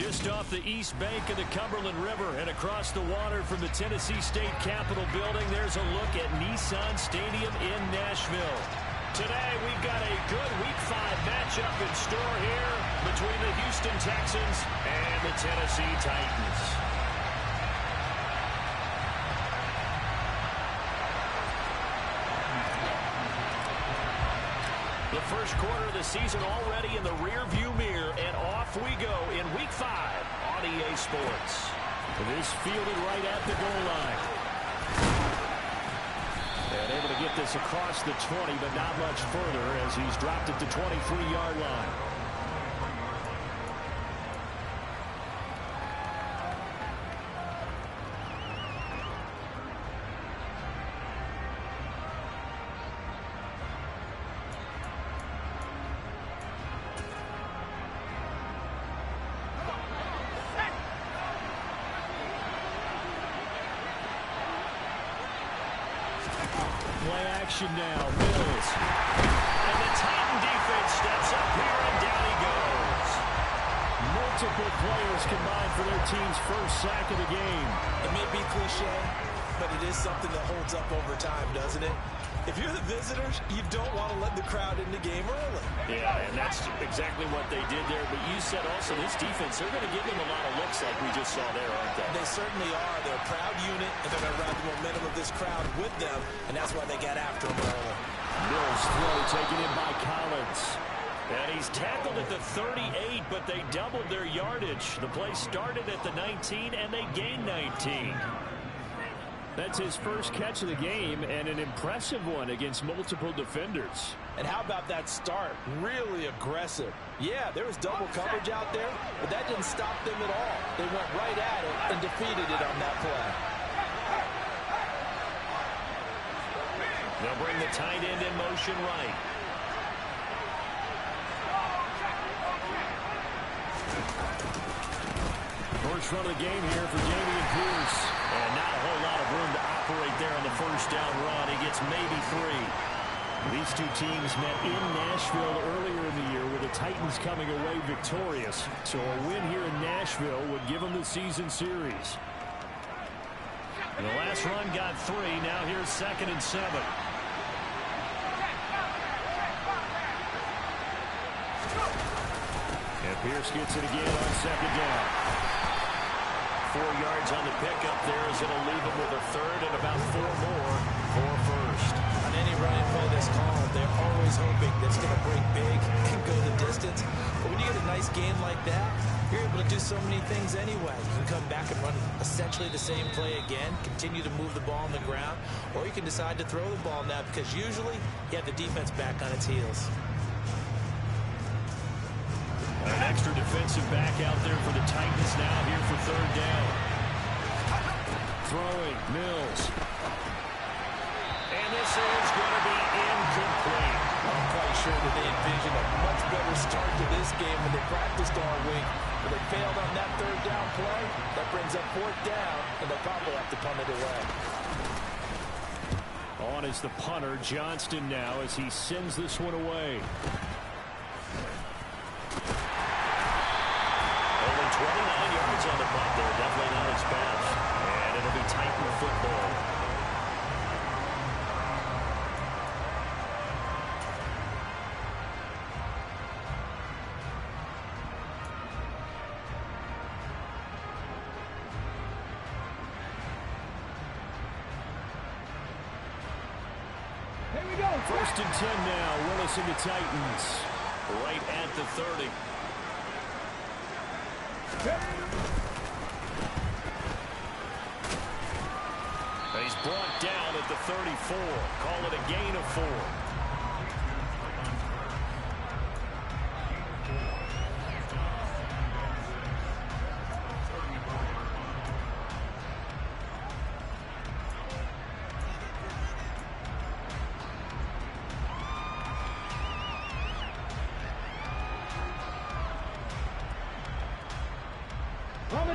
Just off the east bank of the Cumberland River and across the water from the Tennessee State Capitol building, there's a look at Nissan Stadium in Nashville. Today, we've got a good Week 5 matchup in store here between the Houston Texans and the Tennessee Titans. The first quarter of the season already in the rear-view mirror, and off we go in Week 5 on EA Sports. This fielded right at the goal line. And able to get this across the 20, but not much further as he's dropped it to 23-yard line. Play action now, Mills. And the Titan defense steps up here, and down he goes. Multiple players combined for their team's first sack of the game. It may be cliche, but it is something that holds up over time, doesn't it? If you're the visitors, you don't want to let the crowd in the game early. Yeah, and that's exactly what they did there. But you said also this defense, they're going to give them a lot of looks like we just saw there, aren't they? They certainly are. They're a proud unit, and they're going to ride the momentum of this crowd with them, and that's why they get after them early. Mills throw taken in by Collins. And he's tackled at the 38, but they doubled their yardage. The play started at the 19, and they gained 19. That's his first catch of the game, and an impressive one against multiple defenders. And how about that start? Really aggressive. Yeah, there was double coverage out there, but that didn't stop them at all. They went right at it and defeated it on that play. They'll bring the tight end in motion right. First run of the game here for Dameon Pierce. And not a whole lot of room to operate there on the first down run. He gets maybe 3. These two teams met in Nashville earlier in the year with the Titans coming away victorious. So a win here in Nashville would give them the season series. And the last run got 3. Now here's 2nd and 7. And Pierce gets it again on 2nd down. 4 yards on the pickup there as it'll leave him with a 3rd and about 4 more for first. On any running play that's called, they're always hoping that's going to break big and go the distance. But when you get a nice game like that, you're able to do so many things anyway. You can come back and run essentially the same play again, continue to move the ball on the ground, or you can decide to throw the ball now because usually you have the defense back on its heels. An extra defensive back out there for the Titans now here for 3rd down. Throwing, Mills. And this is going to be incomplete. I'm quite sure that they envisioned a much better start to this game when they practiced all week. But they failed on that 3rd down play. That brings up 4th down, and they'll probably have to punt it away. On is the punter, Johnston now, as he sends this one away. 29 yards on the punt there. Definitely not his best. And it'll be Titan football. Here we go. 1st and 10 now. Willis and the Titans. Right at the 30. He's brought down at the 34. Call it a gain of 4.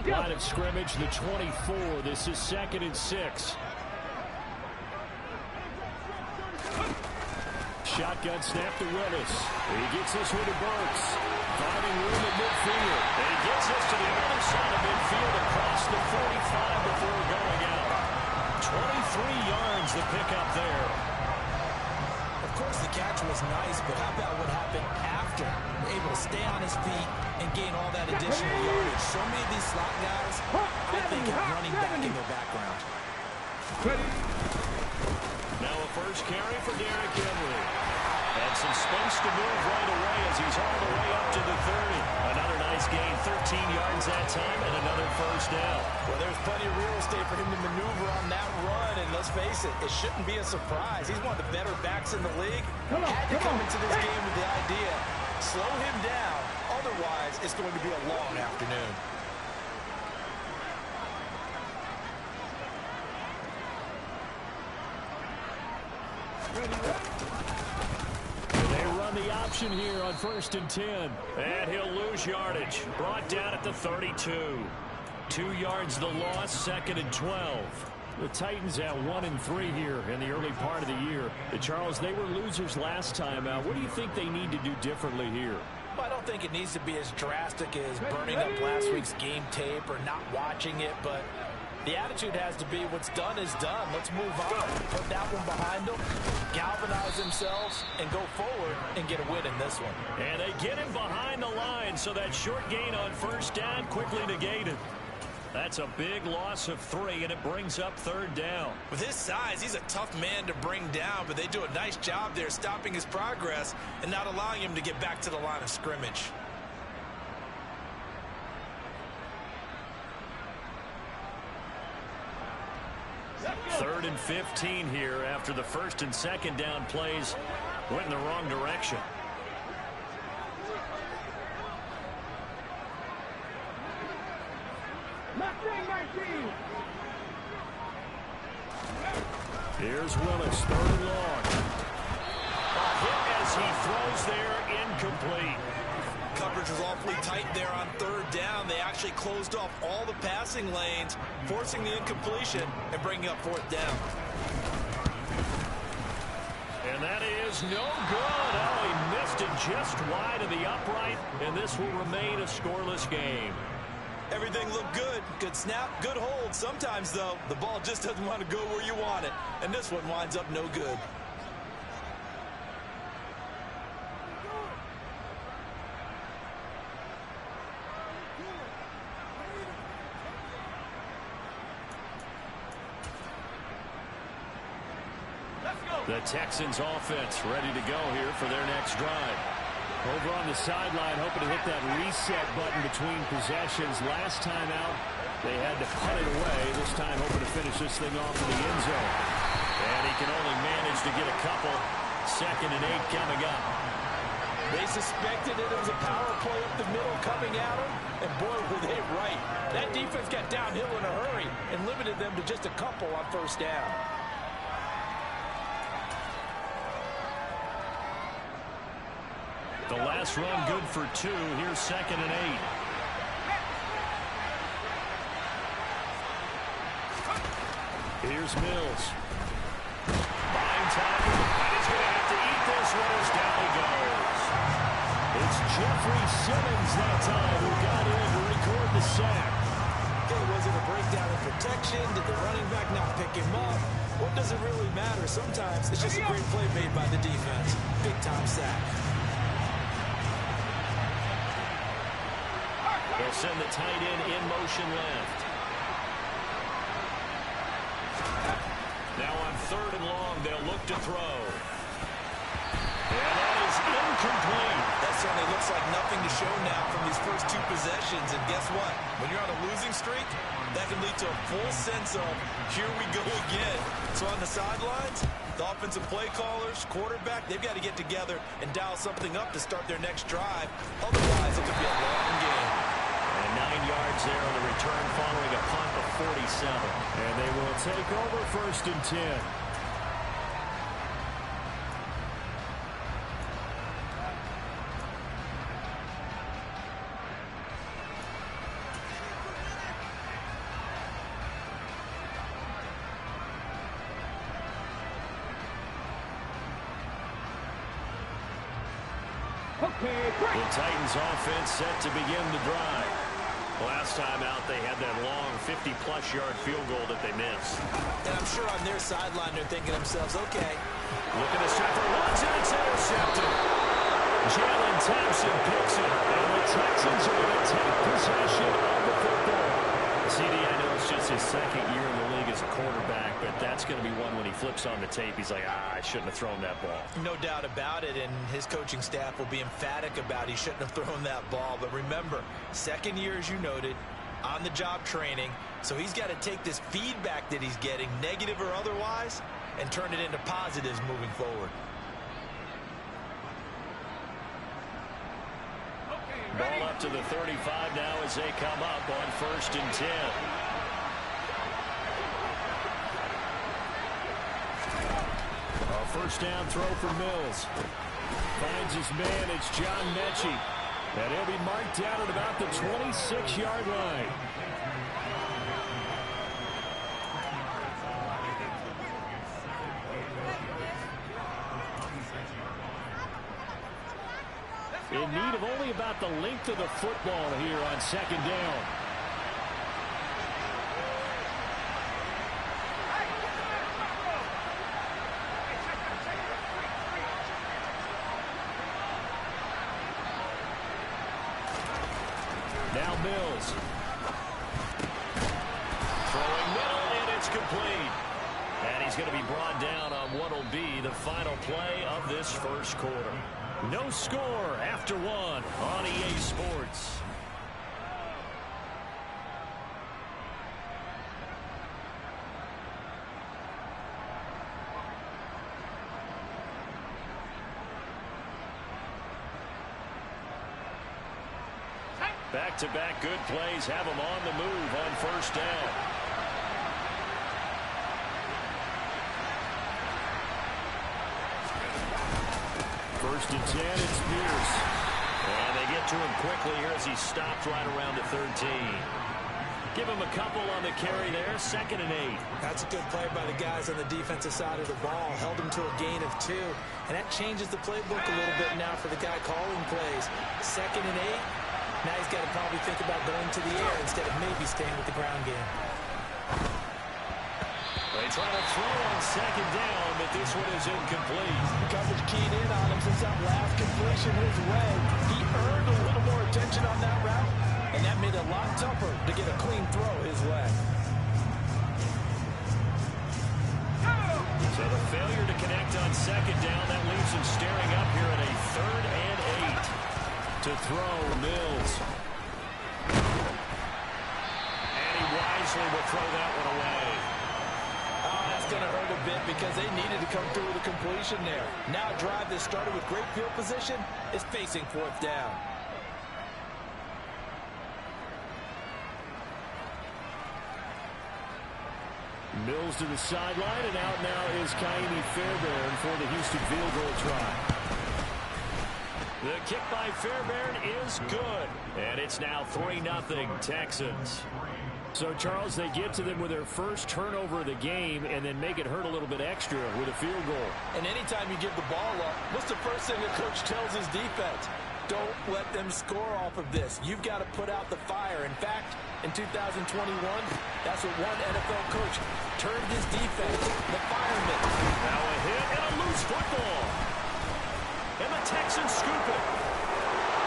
Line of scrimmage, the 24. This is 2nd and 6. Shotgun snap to Willis. He gets this one to Burks. Finding room at midfield. And he gets this to the so many of these slot guys, I think, have running back in their background. Now a first carry for Derrick Henry. And some space to move right away as he's all the way up to the 30. Another nice gain, 13 yards that time, and another first down. Well, there's plenty of real estate for him to maneuver on that run, and let's face it, it shouldn't be a surprise. He's one of the better backs in the league. Had to come into this game with the idea, slow him down, otherwise it's going to be a long afternoon. They run the option here on 1st and 10. And he'll lose yardage. Brought down at the 32. 2 yards the loss, 2nd and 12. The Titans at 1-3 here in the early part of the year. Charles, they were losers last time out. What do you think they need to do differently here? Well, I don't think it needs to be as drastic as burning up last week's game tape or not watching it, but the attitude has to be what's done is done. Let's move on. Put that one behind them, galvanize themselves, and go forward and get a win in this one. And they get him behind the line, so that short gain on 1st down quickly negated. That's a big loss of 3, and it brings up 3rd down. With his size, he's a tough man to bring down, but they do a nice job there stopping his progress and not allowing him to get back to the line of scrimmage. Third and 15 here after the 1st and 2nd down plays went in the wrong direction. Here's Willis, 3rd and long. A hit as he throws there, incomplete. Coverage was awfully tight there on 3rd down. They actually closed off all the passing lanes, forcing the incompletion and bringing up 4th down. And that is no good. Oh, he missed it just wide of the upright, and this will remain a scoreless game. Everything looked good. Good snap, good hold. Sometimes, though, the ball just doesn't want to go where you want it. And this one winds up no good. The Texans offense ready to go here for their next drive. Over on the sideline, hoping to hit that reset button between possessions. Last time out, they had to punt it away. This time, hoping to finish this thing off in the end zone. And he can only manage to get a couple. 2nd and 8 coming up. They suspected it was a power play up the middle coming at them, and boy, were they right. That defense got downhill in a hurry and limited them to just a couple on 1st down. The last run good for 2. Here's 2nd and 8. Here's Mills. Buying time. He's going to have to eat this one as down he goes. It's Jeffrey Simmons that time who got in to record the sack. Okay, was it a breakdown in protection? Did the running back not pick him up? What does it really matter? Sometimes it's just a great play made by the defense. Big-time sack. They'll send the tight end in motion left. Now on 3rd and long, they'll look to throw. And that is incomplete. That certainly looks like nothing to show now from these first 2 possessions. And guess what? When you're on a losing streak, that can lead to a full sense of, here we go again. So on the sidelines, the offensive play callers, quarterback, they've got to get together and dial something up to start their next drive. Otherwise, it could be a long game. And 9 yards there on the return following a punt of 47. And they will take over 1st and 10. The Titans offense set to begin the drive. Last time out, they had that long 50-plus yard field goal that they missed. And I'm sure on their sideline, they're thinking to themselves, okay. Looking to step for once, and it's intercepted. Jalen Thompson picks it, and the Texans are going to take possession of the second year in the league as a quarterback, but that's going to be one when he flips on the tape. He's like, I shouldn't have thrown that ball. No doubt about it, and his coaching staff will be emphatic about he shouldn't have thrown that ball. But remember, second year, as you noted, on-the-job training, so he's got to take this feedback that he's getting, negative or otherwise, and turn it into positives moving forward. Ball up to the 35 now as they come up on 1st and 10. A first down throw for Mills. Finds his man. It's John Mechie. And he'll be marked down at about the 26-yard line. In need of only about the length of the football here on 2nd down. Now Mills. Throwing middle, and it's complete. And he's going to be brought down on what will be the final play of this first quarter. No score after 1 on EA Sports. Back-to-back good plays have him on the move on 1st down. First and 10, it's Pierce. And they get to him quickly here as he stopped right around the 13. Give him a couple on the carry there, 2nd and 8. That's a good play by the guys on the defensive side of the ball. Held him to a gain of 2. And that changes the playbook a little bit now for the guy calling plays. 2nd and 8. Now he's got to probably think about going to the air instead of maybe staying with the ground game. They try to throw on 2nd down, but this one is incomplete. Coverage keyed in on him since that last completion his way. He earned a little more attention on that route, and that made it a lot tougher to get a clean throw his way. So the failure to connect on 2nd down, that leaves him staring up here at a 3rd and 8. To throw, Mills. And he wisely will throw that one away. That's going to hurt a bit because they needed to come through with a completion there. Now a drive that started with great field position is facing 4th down. Mills to the sideline, and out now is Kaimi Fairbairn for the Houston field goal try. The kick by Fairbairn is good, and it's now 3-0 Texans. So, Charles, they get to them with their first turnover of the game and then make it hurt a little bit extra with a field goal. And anytime you give the ball up, what's the first thing the coach tells his defense? Don't let them score off of this. You've got to put out the fire. In fact, in 2021, that's what one NFL coach turned his defense, the firemen. Now a hit and a loose football. And the Texans scoop it.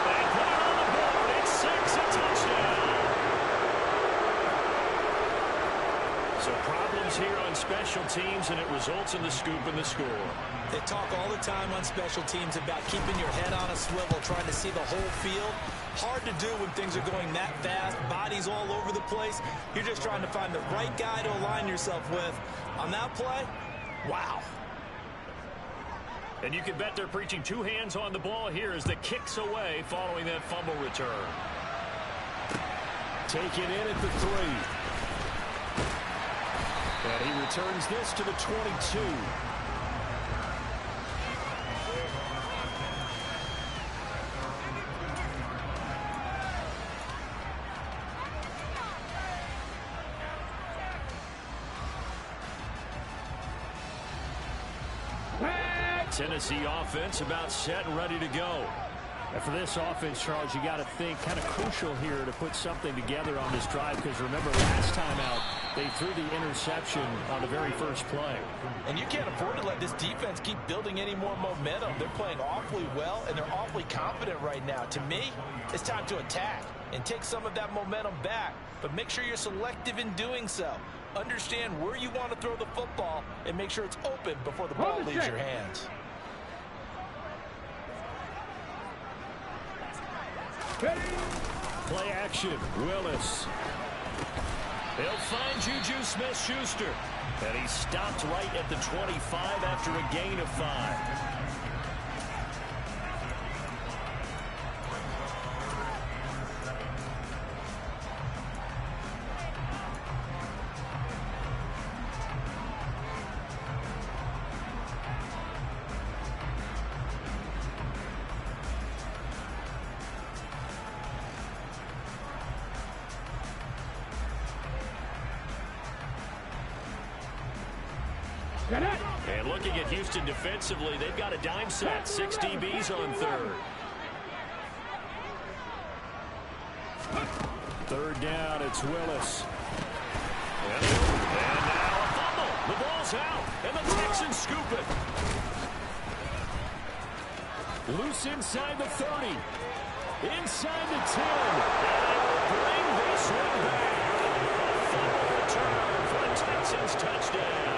They put it on the board. It's 6, a touchdown. So problems here on special teams, and it results in the scoop and the score. They talk all the time on special teams about keeping your head on a swivel, trying to see the whole field. Hard to do when things are going that fast, bodies all over the place. You're just trying to find the right guy to align yourself with. On that play, wow. And you can bet they're preaching 2 hands on the ball here as the kick's away following that fumble return. Taken in at the 3. And he returns this to the 22. Tennessee offense about set and ready to go. And for this offense, Charles, you got to think kind of crucial here to put something together on this drive, because remember last time out they threw the interception on the very first play. And you can't afford to let this defense keep building any more momentum. They're playing awfully well and they're awfully confident right now. To me, it's time to attack. and take some of that momentum back. But make sure you're selective in doing so. Understand where you want to throw the football and make sure it's open before the ball leaves your hands. Play action. Willis. He'll find Juju Smith-Schuster. And he stopped right at the 25 after a gain of 5. And looking at Houston defensively, they've got a dime set. 6 DBs on third. Third down, it's Willis. And now a fumble. The ball's out, and the Texans scoop it. Loose inside the 30. Inside the 10. And they will bring this one back. Fumble return for the Texans touchdown.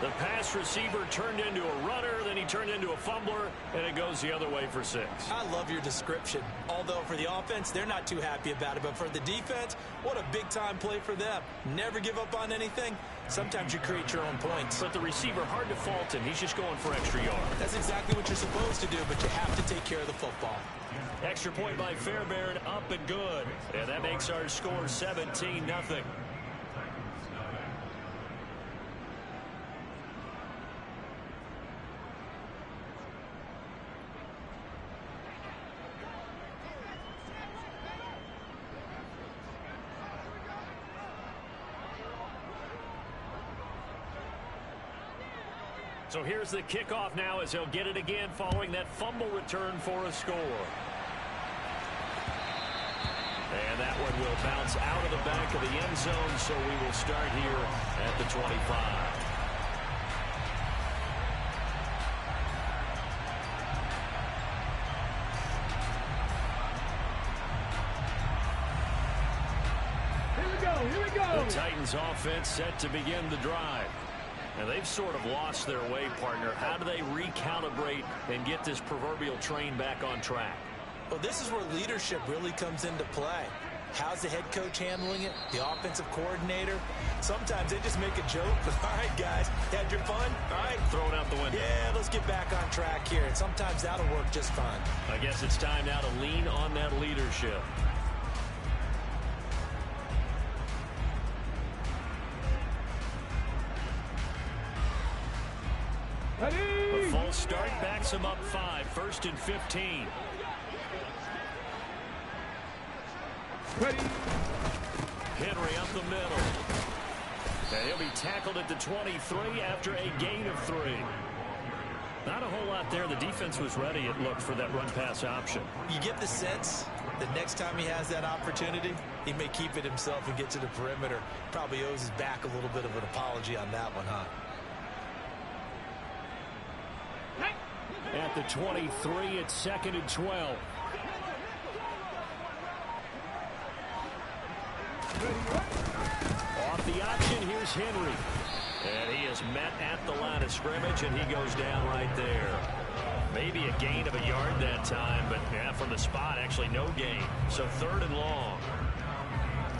The pass receiver turned into a runner, then he turned into a fumbler, and it goes the other way for 6. I love your description. Although for the offense, they're not too happy about it. But for the defense, what a big-time play for them. Never give up on anything. Sometimes you create your own points. But the receiver, hard to fault him. He's just going for extra yards. That's exactly what you're supposed to do, but you have to take care of the football. Extra point by Fairbairn, up and good. And that makes our score 17-0. So here's the kickoff now as he'll get it again following that fumble return for a score. And that one will bounce out of the back of the end zone, so we will start here at the 25. Here we go. The Titans offense set to begin the drive. And they've sort of lost their way, partner. How do they recalibrate and get this proverbial train back on track? Well, this is where leadership really comes into play. How's the head coach handling it? The offensive coordinator? Sometimes they just make a joke. All right, guys, had your fun? All right. Throw it out the window. Yeah, let's get back on track here. And sometimes that'll work just fine. I guess it's time now to lean on that leadership. A false start backs him up 5. 1st and 15. Henry up the middle. And he'll be tackled at the 23 after a gain of 3. Not a whole lot there. The defense was ready, it looked, for that run-pass option. You get the sense that next time he has that opportunity, he may keep it himself and get to the perimeter. Probably owes his back a little bit of an apology on that one, huh? At the 23, it's 2nd and 12. Off the option, here's Henry. And he is met at the line of scrimmage, and he goes down right there. Maybe a gain of a yard that time, but yeah, from the spot, actually no gain. So 3rd and long.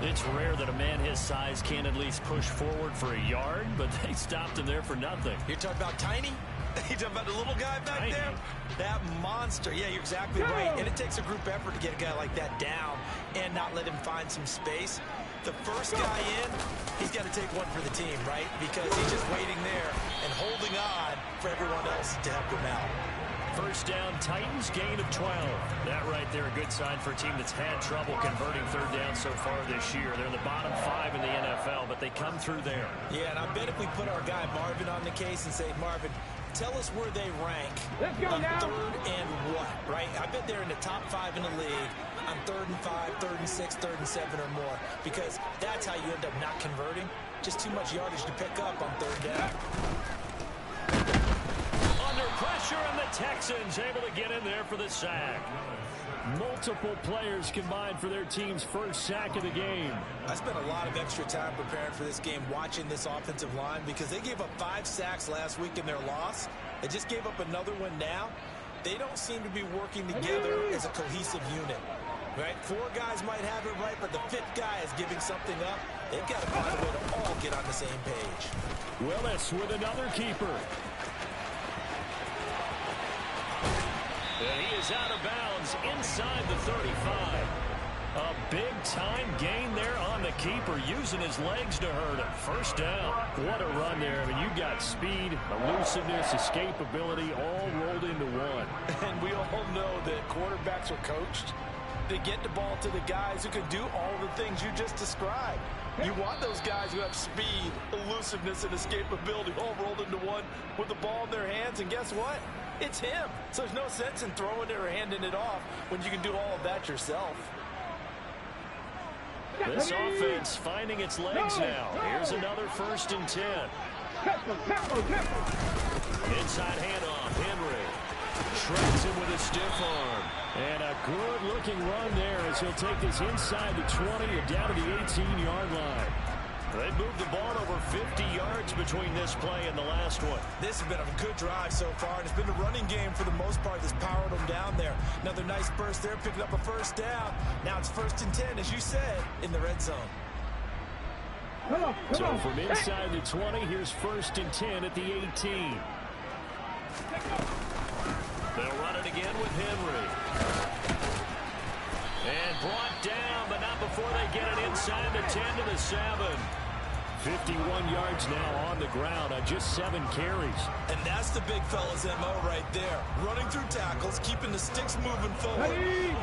It's rare that a man his size can at least push forward for a yard, but they stopped him there for nothing. You're talking about tiny? You talking about the little guy back there? That monster. Yeah, you're exactly right. And it takes a group effort to get a guy like that down and not let him find some space. The first guy in, he's got to take one for the team, right? Because he's just waiting there and holding on for everyone else to help him out. First down, Titans, gain of 12. That right there, a good sign for a team that's had trouble converting 3rd down so far this year. They're in the bottom 5 in the NFL, but they come through there. Yeah, and I bet if we put our guy Marvin on the case and say, Marvin, tell us where they rank on 3rd and what, right? I bet they're in the top 5 in the league on 3rd and 5, 3rd and 6, 3rd and 7 or more, because that's how you end up not converting. Just too much yardage to pick up on 3rd down. On under pressure, and the Texans able to get in there for the sack. Multiple players combined for their team's first sack of the game. I spent a lot of extra time preparing for this game watching this offensive line because they gave up 5 sacks last week in their loss. They just gave up another one now. They don't seem to be working together as a cohesive unit. Right? 4 guys might have it right, but the 5th guy is giving something up. They've got to find a way to all get on the same page. Willis with another keeper. And he is out of bounds inside the 35. A big-time gain there on the keeper, using his legs to hurt him. First down. What a run there. I mean, you've got speed, elusiveness, escapability, all rolled into one. And we all know that quarterbacks are coached to get the ball to the guys who can do all the things you just described. You want those guys who have speed, elusiveness, and escapability all rolled into one with the ball in their hands, and guess what? It's him. So there's no sense in throwing it or handing it off when you can do all of that yourself. This offense finding its legs now. Here's another 1st and 10. Inside handoff, Henry. Shreds him with a stiff arm. And a good-looking run there as he'll take this inside the 20 and down to the 18-yard line. They've moved the ball over 50 yards between this play and the last one. This has been a good drive so far, and it's been a running game for the most part that's powered them down there. Another nice burst there, picking up a 1st down. Now it's 1st and 10, as you said, in the red zone. So from inside the 20, here's 1st and 10 at the 18. They'll run it again with Henry. And brought down, but not before they get it inside the 10 to the 7. 51 yards now on the ground on just 7 carries. And that's the big fella's MO right there. Running through tackles, keeping the sticks moving forward.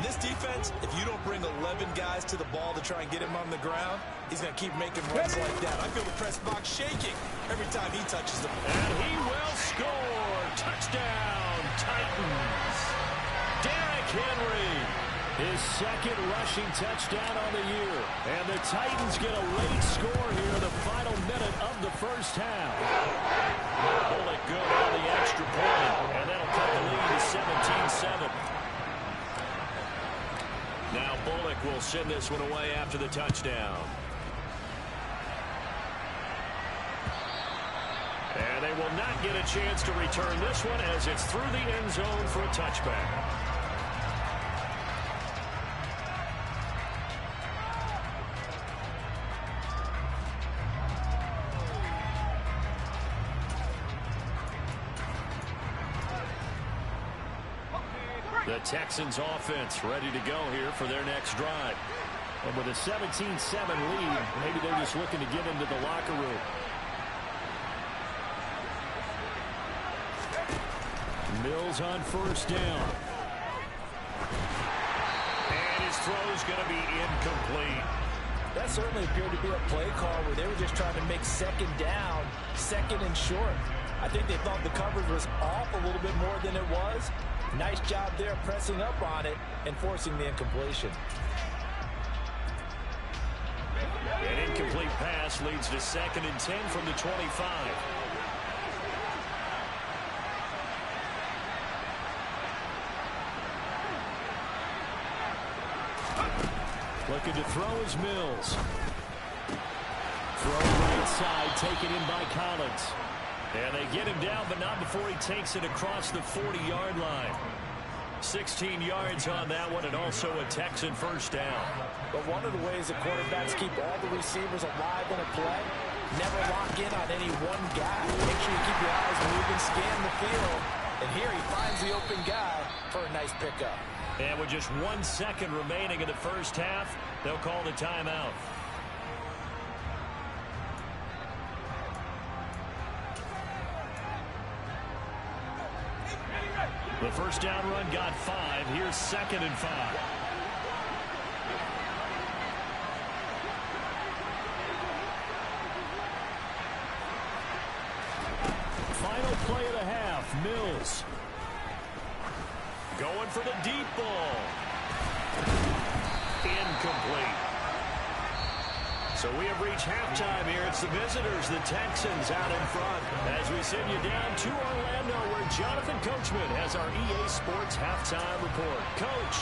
This defense, if you don't bring 11 guys to the ball to try and get him on the ground, he's going to keep making runs like that. I feel the press box shaking every time he touches the ball. And he will score. Touchdown, Titans. Derrick Henry. His 2nd rushing touchdown on the year. And the Titans get a late score here in the final minute of the 1st half. Bullock good on the extra point. And that'll cut the lead to 17-7. Now Bullock will send this one away after the touchdown. And they will not get a chance to return this one as it's through the end zone for a touchback. The Texans offense ready to go here for their next drive. And with a 17-7 lead, maybe they're just looking to get into the locker room. Mills on 1st down. And his throw's going to be incomplete. That certainly appeared to be a play call where they were just trying to make 2nd down, 2nd and short. I think they thought the coverage was off a little bit more than it was. Nice job there pressing up on it and forcing the incompletion. An incomplete pass leads to 2nd and 10 from the 25. Looking to throw is Mills. Throw right side, taken in by Collins. And they get him down, but not before he takes it across the 40-yard line. 16 yards on that one, and also a Texan 1st down. But one of the ways that quarterbacks keep all the receivers alive in a play, never lock in on any one guy. Make sure you keep your eyes moving, scan the field. And here he finds the open guy for a nice pickup. And with just 1 second remaining in the 1st half, they'll call the timeout. The 1st down run got 5. Here's 2nd and 5. Final play of the half, Mills. Going for the deep ball. Incomplete. So we have reached halftime here. It's the visitors, the Texans, out in front. As we send you down to Orlando, where Jonathan Coachman has our EA Sports halftime report. Coach.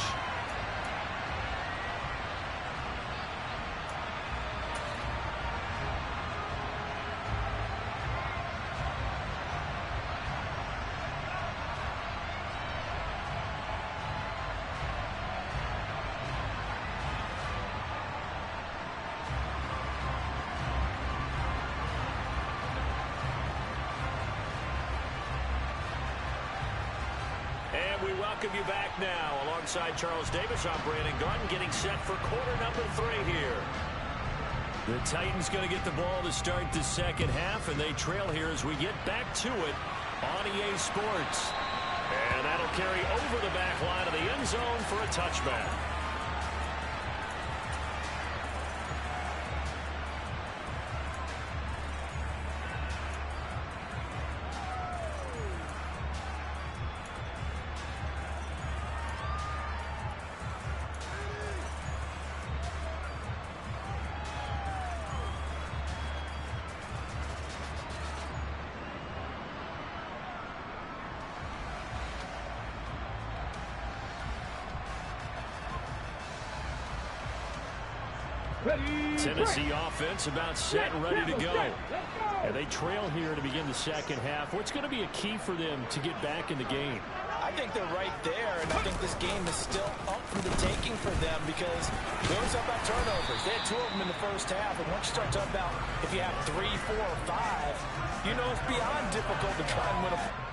We welcome you back now. Alongside Charles Davis, I'm Brandon Garden, getting set for quarter number 3 here. The Titans going to get the ball to start the second half, and they trail here as we get back to it on EA Sports. And that'll carry over the back line of the end zone for a touchback. Tennessee offense about set and ready to go. And they trail here to begin the second half. What's going to be a key for them to get back in the game? I think they're right there, and I think this game is still up for the taking for them because they always talk about turnovers. They had 2 of them in the first half, and once you start talking about if you have 3, 4, or 5, you know it's beyond difficult to try and win a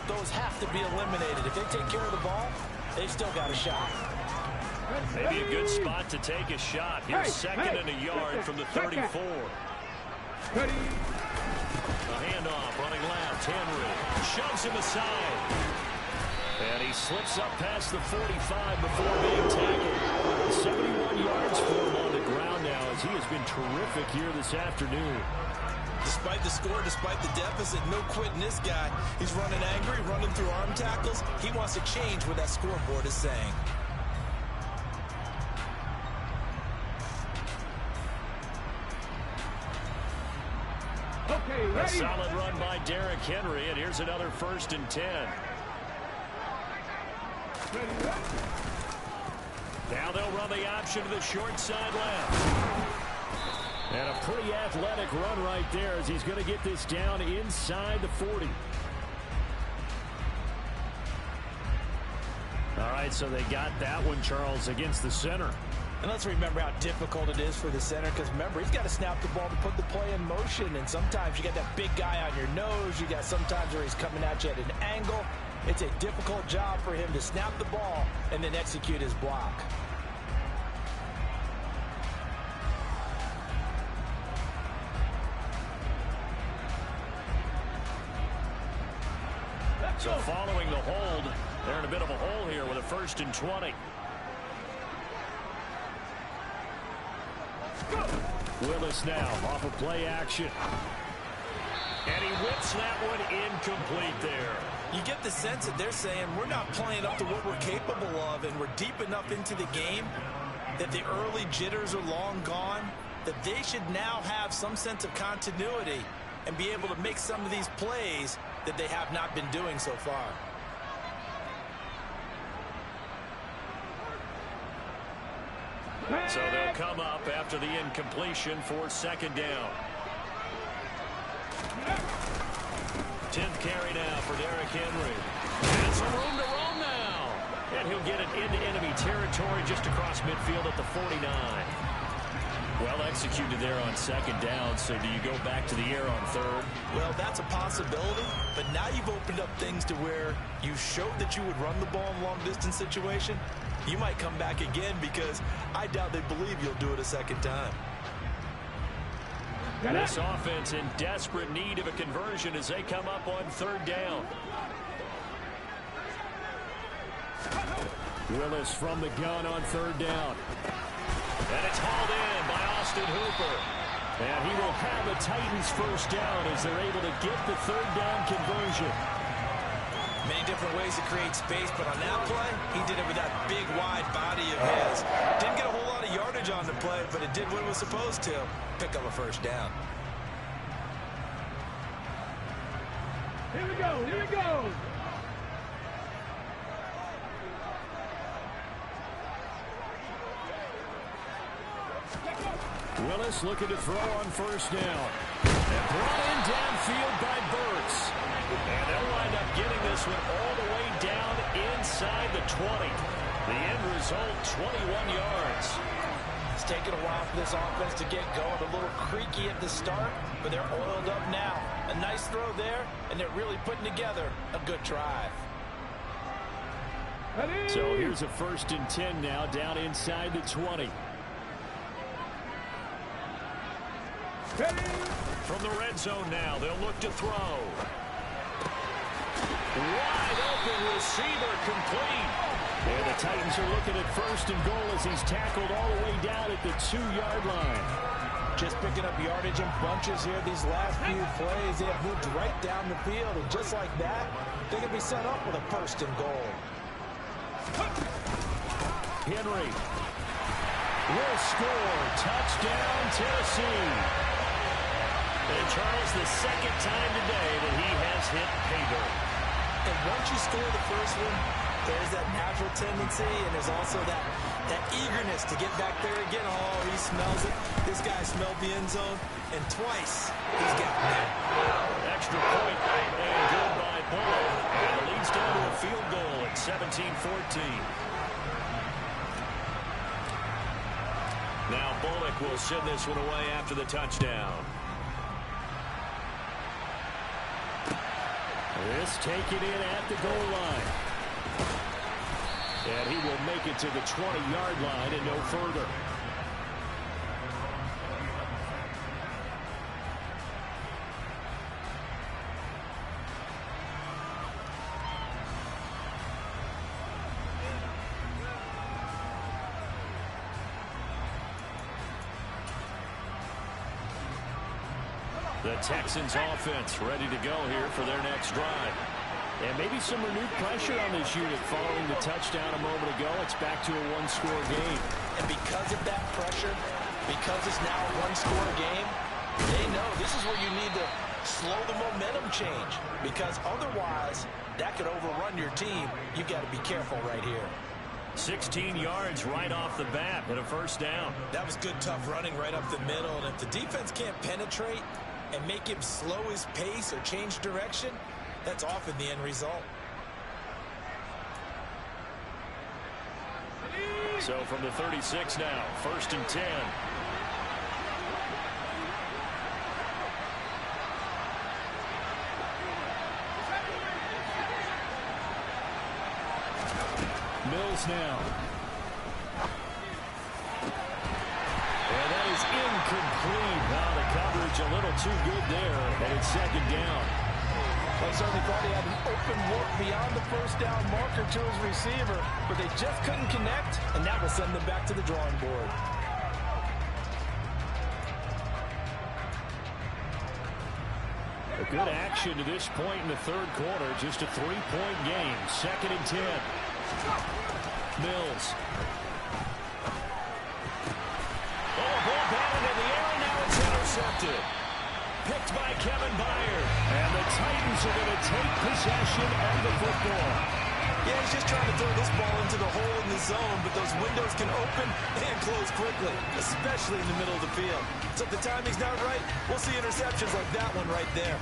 those have to be eliminated. If they take care of the ball, they've still got a shot. Maybe a good spot to take a shot. Here's second and a yard from the 34. A handoff, running left, Henry shoves him aside. And he slips up past the 45 before being tackled. 71 yards for him on the ground now as he has been terrific here this afternoon. Despite the score, despite the deficit, no quitting this guy. He's running angry, running through arm tackles. He wants to change what that scoreboard is saying. A solid run by Derrick Henry, and here's another 1st and 10. Now they'll run the option to the short side left. And a pretty athletic run right there as he's going to get this down inside the 40. All right, so they got that one, Charles, against the center. And let's remember how difficult it is for the center because, remember, he's got to snap the ball to put the play in motion. And sometimes you got that big guy on your nose. You got sometimes where he's coming at you at an angle. It's a difficult job for him to snap the ball and then execute his block. So following the hold, they're in a bit of a hole here with a 1st and 20. Willis now off of play action. And he whips that one incomplete there. You get the sense that they're saying we're not playing up to what we're capable of, and we're deep enough into the game that the early jitters are long gone. that they should now have some sense of continuity and be able to make some of these plays that they have not been doing so far. So they'll come up after the incompletion for second down. 10th carry now for Derrick Henry. And some room to roam now. And he'll get it into enemy territory just across midfield at the 49. Well executed there on second down. So do you go back to the air on third? Well, that's a possibility. But now you've opened up things to where you showed that you would run the ball in a long-distance situation. You might come back again because I doubt they believe you'll do it a second time. This offense in desperate need of a conversion as they come up on third down. Willis from the gun on third down. And it's hauled in by Austin Hooper. And he will have the Titans first down as they're able to get the third down conversion. Many different ways to create space, but on that play, he did it with that big, wide body of his. Didn't get a whole lot of yardage on the play, but it did what it was supposed to. Pick up a first down. Here we go, here we go. Willis looking to throw on first down. And brought in downfield by Burks. And they'll wind up getting this one all the way down inside the 20. The end result, 21 yards. It's taken a while for this offense to get going. A little creaky at the start, but they're oiled up now. A nice throw there, and they're really putting together a good drive. So here's a 1st and 10 now down inside the 20. From the red zone now, they'll look to throw. Wide open receiver complete. And the Titans are looking at 1st and goal as he's tackled all the way down at the 2-yard line. Just picking up yardage in bunches here these last few plays. They have moved right down the field, and just like that, they can be set up with a 1st and goal. Henry will score. Touchdown, Tennessee. And Charles, the second time today that he has hit pay dirt. And once you score the first one, there's that natural tendency, and there's also that eagerness to get back there again. Oh, he smells it. This guy smelled the end zone, and twice he's gotten there. Extra point, and good by Bullock. And it leads down to a field goal at 17-14. Now Bullock will send this one away after the touchdown. This taken in at the goal line. And he will make it to the 20-yard line and no further. The Texans offense ready to go here for their next drive. And maybe some renewed pressure on this unit following the touchdown a moment ago. It's back to a one-score game. And because of that pressure, because it's now a one-score game, they know this is where you need to slow the momentum change. Because otherwise, that could overrun your team. You've got to be careful right here. 16 yards right off the bat and a first down. That was good, tough running right up the middle. And if the defense can't penetrate and make him slow his pace or change direction, that's often the end result. So from the 36 now, 1st and 10. Mills now. And that is incomplete. Now the coverage a little too good there, and it's second down. Well, certainly thought he had an open look beyond the first down marker to his receiver, but they just couldn't connect, and that will send them back to the drawing board. A good action to this point in the third quarter. Just a 3-point game. 2nd and 10. Mills. Oh, ball batted in the intercepted. Picked by Kevin Byard. And the Titans are going to take possession of the football. Yeah, he's just trying to throw this ball into the hole in the zone, but those windows can open and close quickly, especially in the middle of the field. So if the timing's not right, we'll see interceptions like that one right there.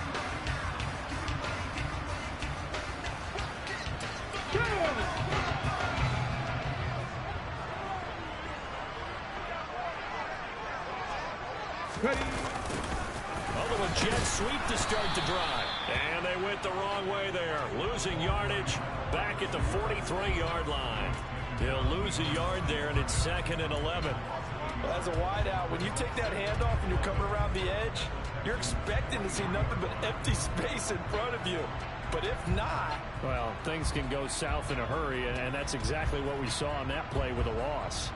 Ready. A little jet sweep to start the drive. And they went the wrong way there. Losing yardage back at the 43-yard line. They'll lose a yard there, and it's 2nd and 11. Well, as a wideout, when you take that handoff and you're coming around the edge, you're expecting to see nothing but empty space in front of you. But if not... Well, things can go south in a hurry, and that's exactly what we saw on that play with a loss.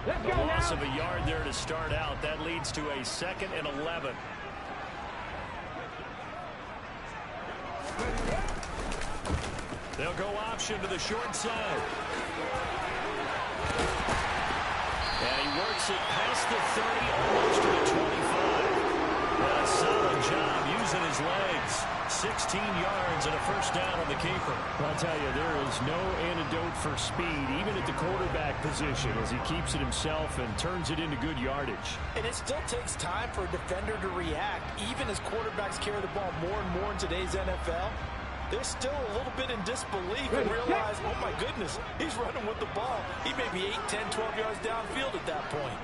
Let's The go loss now. of a yard there to start out. That leads to a 2nd and 11. They'll go option to the short side. And he works it past the 30, almost to the 25. A solid job using his legs. 16 yards and a first down on the keeper. I'll tell you, there is no antidote for speed, even at the quarterback position, as he keeps it himself and turns it into good yardage. And it still takes time for a defender to react, even as quarterbacks carry the ball more and more in today's NFL. They're still a little bit in disbelief and realize, oh my goodness, he's running with the ball. He may be 8, 10, 12 yards downfield at that point.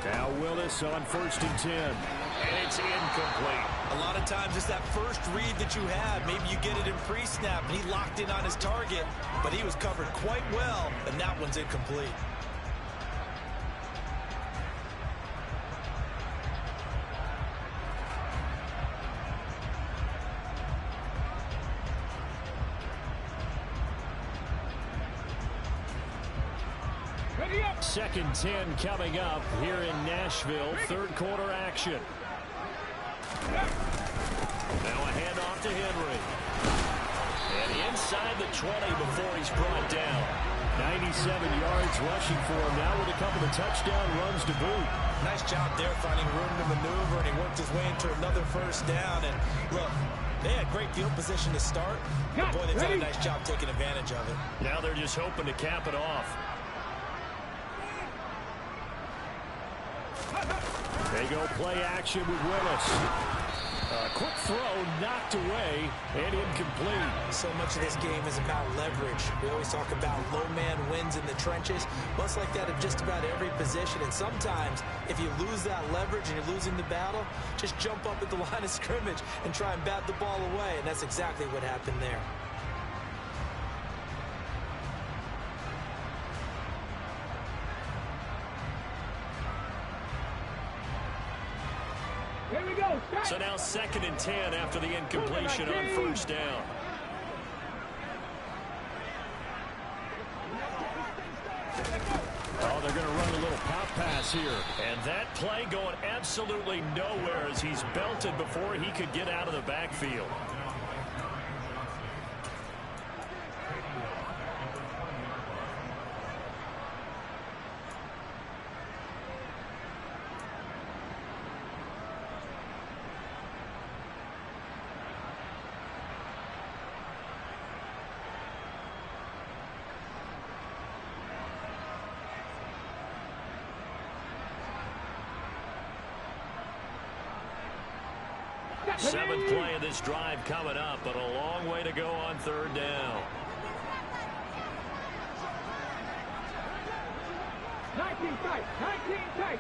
Now Willis on 1st and 10. And it's incomplete. A lot of times it's that first read that you have. Maybe you get it in pre-snap and he locked in on his target, but he was covered quite well, and that one's incomplete. Ready up. 2nd 10 coming up here in Nashville. 3rd quarter action. Now a handoff to Henry. And inside the 20 before he's brought down. 97 yards rushing for him now with a couple of touchdown runs to boot. Nice job there finding room to maneuver, and he worked his way into another first down. And look, they had great field position to start. But boy, they've done a nice job taking advantage of it. Now they're just hoping to cap it off. They go play action with Willis. A quick throw knocked away and incomplete. So much of this game is about leverage. We always talk about low man wins in the trenches. Well, it's like that in just about every position. And sometimes if you lose that leverage and you're losing the battle, just jump up at the line of scrimmage and try and bat the ball away. And that's exactly what happened there. Here we go. Start. So now 2nd and 10 after the incompletion on first down. Oh, they're going to run a little pop pass here. And that play going absolutely nowhere as he's belted before he could get out of the backfield. Seventh play of this drive coming up, but a long way to go on 3rd down. 19 tight. 19 tight.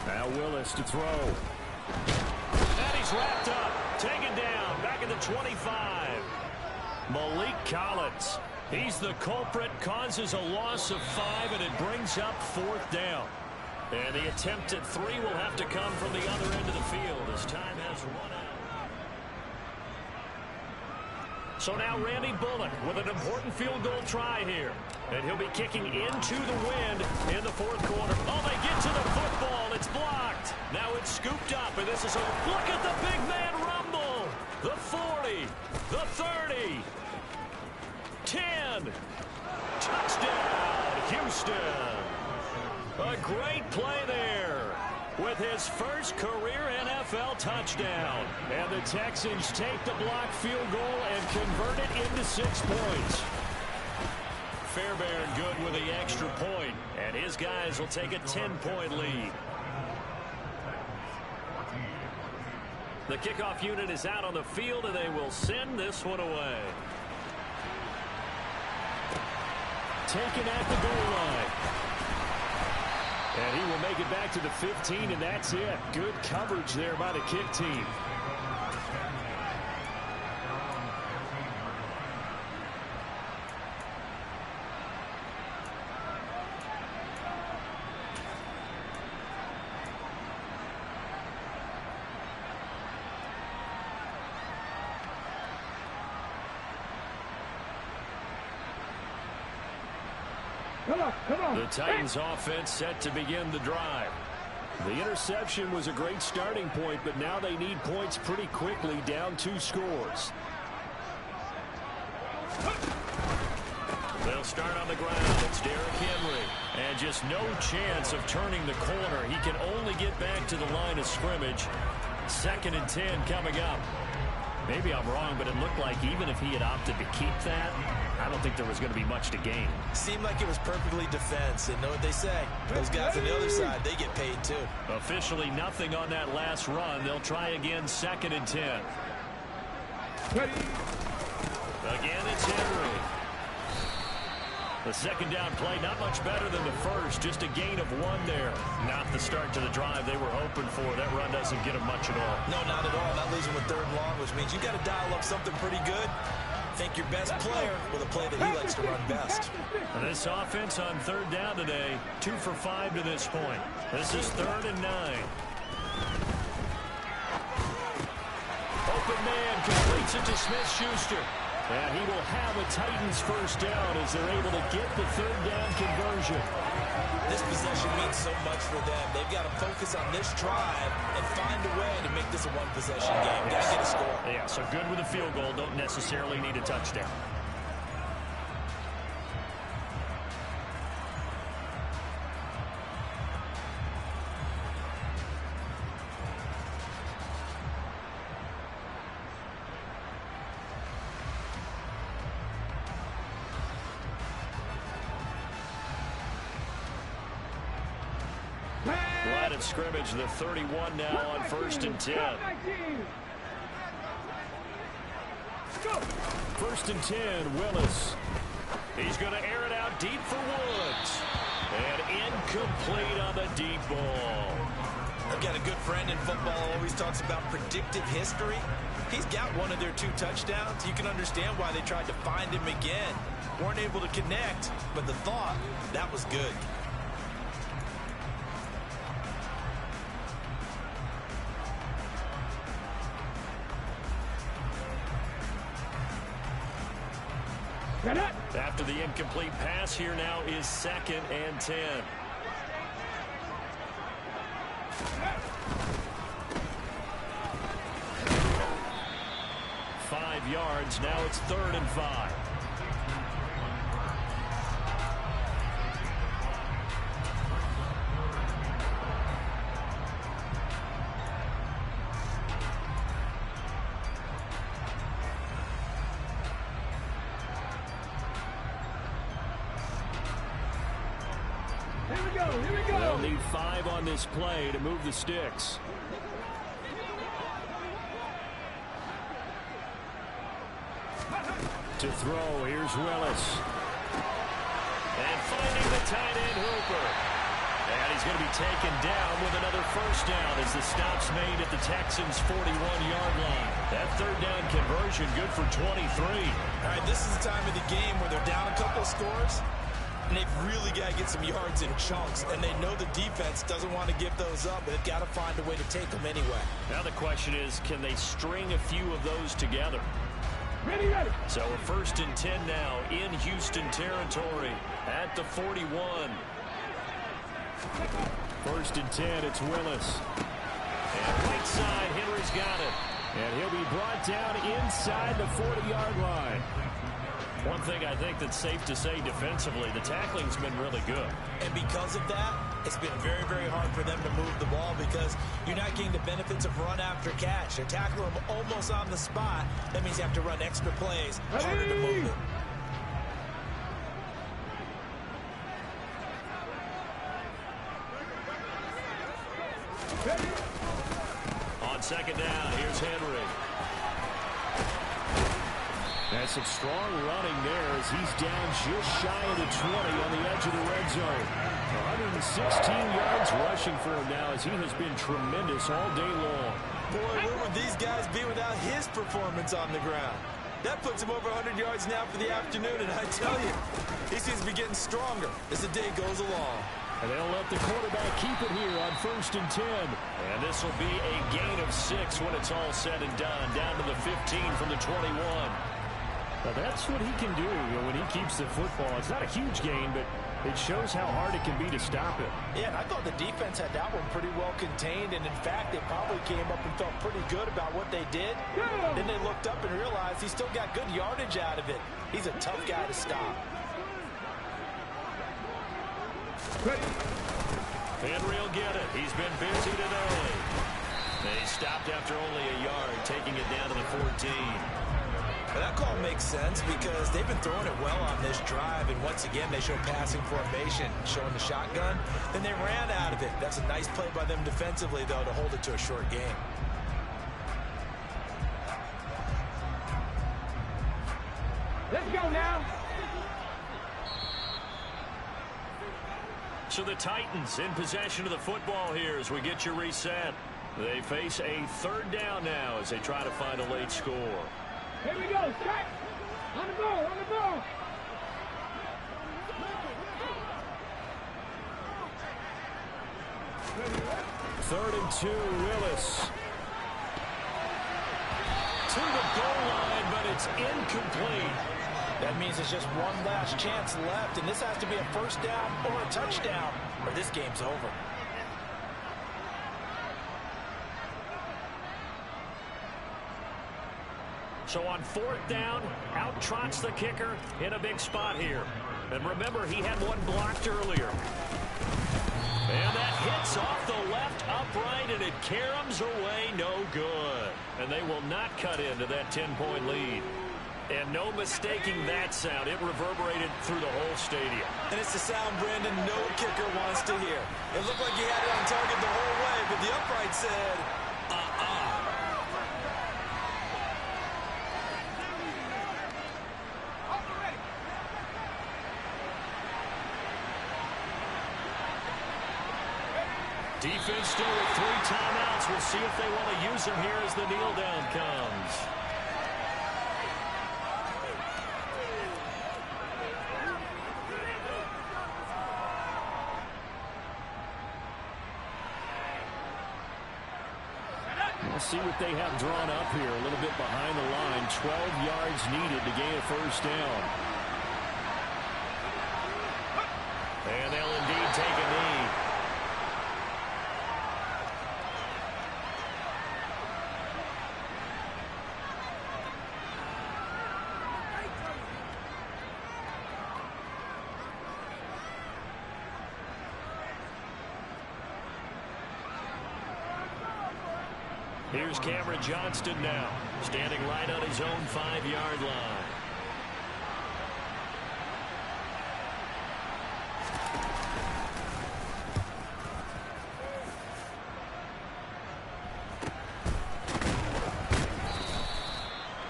Now Willis to throw. And he's wrapped up. Taken down. Back at the 25. Malik Collins. He's the culprit. Causes a loss of 5, and it brings up 4th down. And the attempt at 3 will have to come from the other end of the field as time has run out. So now Randy Bullock with an important field goal try here. And he'll be kicking into the wind in the 4th quarter. Oh, they get to the football. It's blocked. Now it's scooped up, and this is a look at the big man rumble. The 40, the 30, 10. Houston. A great play there with his first career NFL touchdown. And the Texans take the blocked field goal and convert it into 6 points. Fairbairn good with the extra point, and his guys will take a 10-point lead. The kickoff unit is out on the field, and they will send this one away. Taken at the goal line. And he will make it back to the 15, and that's it. Good coverage there by the kick team. Come on. The Titans offense set to begin the drive. The interception was a great starting point, but now they need points pretty quickly, down 2 scores. They'll start on the ground. It's Derrick Henry. And just no chance of turning the corner. He can only get back to the line of scrimmage. 2nd and 10 coming up. Maybe I'm wrong, but it looked like even if he had opted to keep that, I don't think there was going to be much to gain. Seemed like it was perfectly defense. And know what they say? Those guys on the other side, they get paid too. Officially nothing on that last run. They'll try again, 2nd and 10. Ready. Again, it's Henry. The second down play, not much better than the first. Just a gain of 1 there. Not the start to the drive they were hoping for. That run doesn't get them much at all. No, not at all. That leaves them with 3rd and long, which means you got to dial up something pretty good. Think your best player with a play that he likes to run best. And this offense on 3rd down today, 2 for 5 to this point. This is 3rd and 9. Open man completes it to Smith-Schuster. And he will have a Titans first down as they're able to get the 3rd down conversion. This possession means so much for them. They've got to focus on this drive and find a way to make this a one-possession game. Got to get a score. Yeah, so good with a field goal. Don't necessarily need a touchdown. Line of scrimmage, the 31 now on 1st and 10. 1st and 10, Willis. He's going to air it out deep for Woods. And incomplete on the deep ball. I've got a good friend in football, always talks about predictive history. He's got one of their 2 touchdowns. You can understand why they tried to find him again. Weren't able to connect, but the thought, that was good. After the incomplete pass, here now is 2nd and 10. Five yards. Now it's 3rd and 5. They'll need 5 on this play to move the sticks. To throw, here's Willis. And finding the tight end Hooper. And he's going to be taken down with another first down as the stop's made at the Texans' 41-yard line. That 3rd down conversion good for 23. All right, this is the time of the game where they're down a couple of scores. And they've really got to get some yards in chunks. And they know the defense doesn't want to give those up. But they've got to find a way to take them anyway. Now the question is, can they string a few of those together? Ready. So a 1st and 10 now in Houston territory at the 41. 1st and 10, it's Willis. And right side, Henry's got it. And he'll be brought down inside the 40-yard line. One thing I think that's safe to say defensively, the tackling's been really good. And because of that, it's been very, very hard for them to move the ball because you're not getting the benefits of run after catch. They're tackling them almost on the spot. That means you have to run extra plays, harder to move it. On second down, here's Henry. That's some strong running there as he's down just shy of the 20 on the edge of the red zone. 116 yards rushing for him now as he has been tremendous all day long. Boy, where would these guys be without his performance on the ground? That puts him over 100 yards now for the afternoon, and I tell you, he seems to be getting stronger as the day goes along. And they'll let the quarterback keep it here on 1st and 10. And this will be a gain of 6 when it's all said and done, down to the 15 from the 21. Now that's what he can do, when he keeps the football. It's not a huge gain, but it shows how hard it can be to stop it. Yeah, and I thought the defense had that one pretty well contained, and in fact, they probably came up and felt pretty good about what they did. Then they looked up and realized he still got good yardage out of it. He's a tough guy to stop. Henry will get it. He's been busy today. They stopped after only a yard, taking it down to the 14. Well, that call makes sense because they've been throwing it well on this drive, and once again, they show passing formation, showing the shotgun. Then they ran out of it. That's a nice play by them defensively, though, to hold it to a short game. Let's go now. So the Titans in possession of the football here as we get you reset. They face a 3rd down now as they try to find a late score. Here we go, strike. On the ball, on the ball. Third and 2, Willis. To the goal line, but it's incomplete. That means it's just one last chance left, and this has to be a 1st down or a touchdown, or this game's over. So on 4th down, out trots the kicker in a big spot here. And remember, he had one blocked earlier. And that hits off the left upright, and it caroms away no good. And they will not cut into that 10-point lead. And no mistaking that sound. It reverberated through the whole stadium. And it's the sound, Brandon, no kicker wants to hear. It looked like he had it on target the whole way, but the upright said, Defense still with 3 timeouts. We'll see if they want to use them here as the kneel down comes. We'll see what they have drawn up here. A little bit behind the line. 12 yards needed to gain a 1st down. And they'll indeed take a knee. Here's Cameron Johnston now, standing right on his own 5-yard line.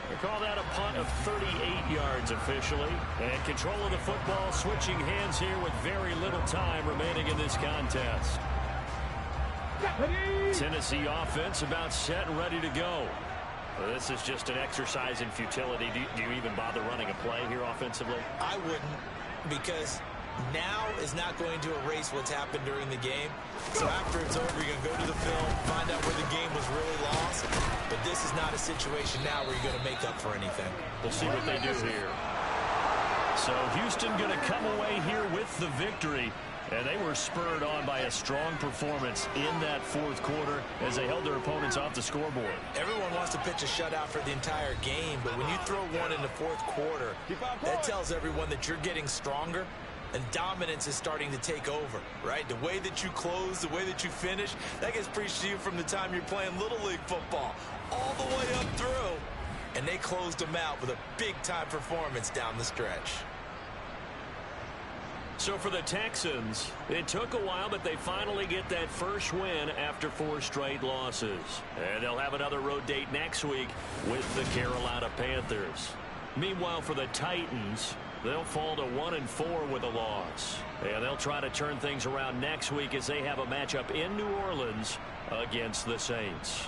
They call that a punt of 38 yards officially. And control of the football switching hands here with very little time remaining in this contest. Tennessee offense about set and ready to go. Well, this is just an exercise in futility. Do you even bother running a play here offensively? I wouldn't, because now is not going to erase what's happened during the game. So after it's over, you're going to go to the film, find out where the game was really lost. But this is not a situation now where you're going to make up for anything. We'll see what they do here. So Houston going to come away here with the victory. And they were spurred on by a strong performance in that fourth quarter as they held their opponents off the scoreboard. Everyone wants to pitch a shutout for the entire game, but when you throw one in the fourth quarter, that tells everyone that you're getting stronger and dominance is starting to take over, right? The way that you close, the way that you finish, that gets preached to you from the time you're playing Little League football all the way up through. And they closed them out with a big-time performance down the stretch. So for the Texans, it took a while, but they finally get that first win after 4 straight losses. And they'll have another road date next week with the Carolina Panthers. Meanwhile, for the Titans, they'll fall to 1-4 with a loss. And they'll try to turn things around next week as they have a matchup in New Orleans against the Saints.